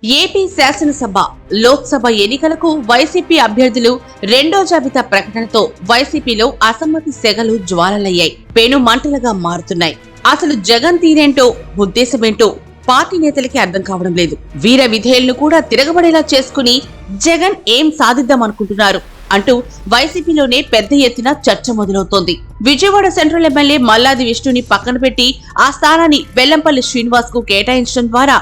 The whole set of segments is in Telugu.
ఏపీ శాసనసభ, లోక్సభ ఎన్నికలకు వైసీపీ అభ్యర్థులు రెండో జాబితా ప్రకటనతో వైసీపీలో అసమ్మతి సెగలు జ్వాలలయ్యాయి. పెను మంటలుగా మారుతున్నాయి. అసలు జగన్ తీరేంటో, ఉద్దేశమేంటో పార్టీ నేతలకి అర్థం కావడం లేదు. వీర విధేయులను కూడా తిరగబడేలా చేసుకుని జగన్ ఏం సాధిద్దామనుకుంటున్నారు అంటూ వైసీపీలోనే పెద్ద ఎత్తున చర్చ మొదలవుతోంది. విజయవాడ సెంట్రల్ ఎమ్మెల్యే మల్లాది విష్ణుని పక్కన పెట్టి ఆ స్థానాన్ని వెల్లంపల్లి శ్రీనివాస్ కు కేటాయించడం ద్వారా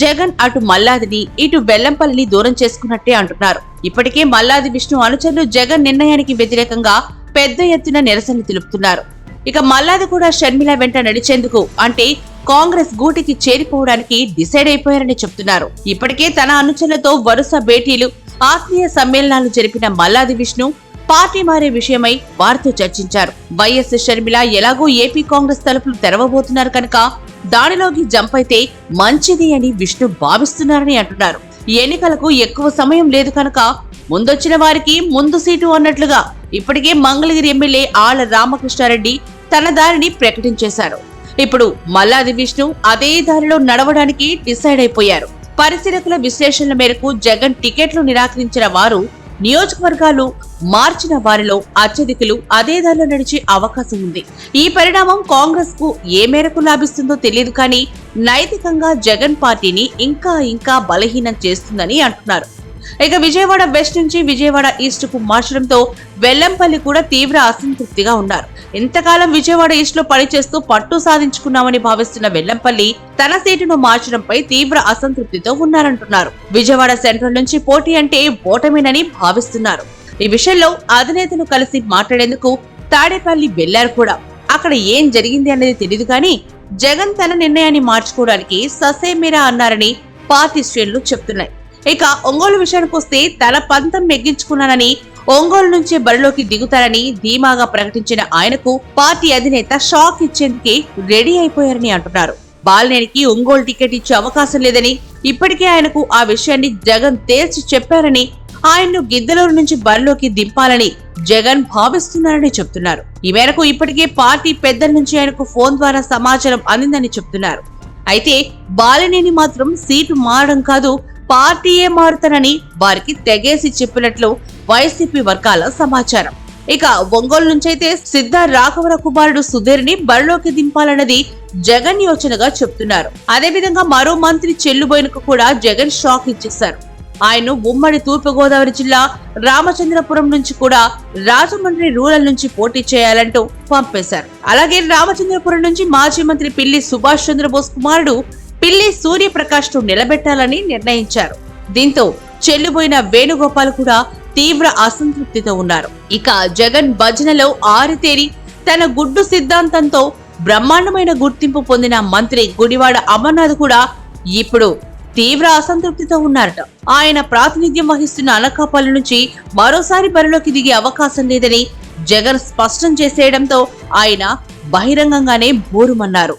జగన్ అటు మల్లాదిని, ఇటు వెల్లంపల్లిని దూరం చేసుకున్నట్టే అంటున్నారు. ఇప్పటికే మల్లాది విష్ణు అనుచరులు జగన్ నిర్ణయానికి వ్యతిరేకంగా పెద్ద ఎత్తున నిరసనలు తెలుపుతున్నారు. ఇక మల్లాది కూడా షర్మిల వెంట నడిచేందుకు, అంటే కాంగ్రెస్ గూటికి చేరిపోవడానికి డిసైడ్ అయిపోయారని చెప్తున్నారు. ఇప్పటికే తన అనుచరులతో వరుస భేటీలు, ఆత్మీయ సమ్మేళనాలు జరిపిన మల్లాది విష్ణు పార్టీ మారే విషయమై వారితో చర్చించారు. వైఎస్ షర్మిల ఎలాగో ఏపీ కాంగ్రెస్ తలుపులు తెరవబోతున్నారు కనుక దానిలోకి జంప్ అయితే మంచిది అని విష్ణు భావిస్తున్నారని అంటున్నారు. ఎన్నికలకు ఎక్కువ సమయం లేదు కనుక ముందొచ్చిన వారికి ముందు సీటు అన్నట్లుగా ఇప్పటికే మంగళగిరి ఎమ్మెల్యే ఆళ్ల రామకృష్ణారెడ్డి తన దారిని ప్రకటించేశారు. ఇప్పుడు మల్లాది విష్ణు అదే దారిలో నడవడానికి డిసైడ్ అయిపోయారు. పరిశీలకుల విశ్లేషణల మేరకు జగన్ టికెట్లు నిరాకరించిన వారు, నియోజకవర్గాలు మార్చిన వారిలో అత్యధికులు అదే దారిలో నడిచే అవకాశం ఉంది. ఈ పరిణామం కాంగ్రెస్ కు ఏ మేరకు లాభిస్తుందో తెలియదు, కానీ నైతికంగా జగన్ పార్టీని ఇంకా బలహీనం చేస్తుందని అంటున్నారు. ఇక విజయవాడ వెస్ట్ నుంచి విజయవాడ ఈస్ట్ కు మార్చడంతో వెల్లంపల్లి కూడా తీవ్ర అసంతృప్తిగా ఉన్నారు. ఇంతకాలం విజయవాడ ఈస్ట్ లో పనిచేస్తూ పట్టు సాధించుకున్నామని భావిస్తున్న వెల్లంపల్లి తన సీటును మార్చడంపై తీవ్ర అసంతృప్తితో ఉన్నారంటున్నారు. విజయవాడ సెంట్రల్ నుంచి పోటీ అంటే ఓటమేనని భావిస్తున్నారు. ఈ విషయంలో అధినేతను కలిసి మాట్లాడేందుకు తాడేపల్లి వెళ్లారు కూడా. అక్కడ ఏం జరిగింది అనేది తెలియదు, కానీ జగన్ తన నిర్ణయాన్ని మార్చుకోవడానికి ససేమిరా అన్నారని పార్టీ శ్రేణులు చెప్తున్నాయి. ఇక ఒంగోలు విషయానికి వస్తే తన పంతం నెగ్గించుకున్నానని, ఒంగోలు నుంచే బరిలోకి దిగుతారని ధీమాగా ప్రకటించిన ఆయనకు పార్టీ అధినేత షాక్ ఇచ్చేందుకే రెడీ అయిపోయారని అంటున్నారు. బాలినేనికి ఒంగోలు టికెట్ ఇచ్చే అవకాశం లేదని, ఇప్పటికే ఆయనకు ఆ విషయాన్ని జగన్ తేల్చి చెప్పారని, ఆయన్ను గిద్దలూరు నుంచి బరిలోకి దింపాలని జగన్ భావిస్తున్నారని చెప్తున్నారు. ఈ మేరకు ఇప్పటికే పార్టీ పెద్దల నుంచి ఆయనకు ఫోన్ ద్వారా సమాచారం అందిందని చెప్తున్నారు. అయితే బాలినేని మాత్రం సీటు మారడం కాదు, పార్టీయే మారుతానని వారికి తెగేసి చెప్పినట్లు వైసీపీ వర్గాల సమాచారం. ఇక ఒంగోలు నుంచైతే సిద్ధ రాఘవర కుమారుడు సుధీర్ని బరిలోకి దింపాలన్నది జగన్ యోచనగా చెప్తున్నారు. అదేవిధంగా మరో మంత్రి చెల్లుబోయినకు కూడా జగన్ షాక్ ఇచ్చేశారు. ఆయన్ను ఉమ్మడి తూర్పుగోదావరి జిల్లా రామచంద్రపురం నుంచి కూడా రాజమండ్రి రూరల్ నుంచి పోటీ చేయాలంటూ పంపేశారు. అలాగే రామచంద్రపురం నుంచి మాజీ మంత్రి పిల్లి సుభాష్ చంద్రబోస్ కుమారుడు పిల్లి సూర్యప్రకాష్ ను నిలబెట్టాలని నిర్ణయించారు. దీంతో చెల్లుబోయిన వేణుగోపాల్ కూడా తీవ్ర అసంతృప్తితో ఉన్నారు. ఇక జగన్ భజనలో ఆరితేరి తన గుడ్డు సిద్ధాంతంతో బ్రహ్మాండమైన గుర్తింపు పొందిన మంత్రి గుడివాడ అమర్నాథ్ కూడా ఇప్పుడు తీవ్ర అసంతృప్తితో ఉన్నారట. ఆయన ప్రాతినిధ్యం వహిస్తున్న అనకాపల్లి నుంచి మరోసారి బరిలోకి దిగే అవకాశం లేదని జగన్ స్పష్టం చేసేయడంతో ఆయన బహిరంగంగానే బోరుమన్నారు.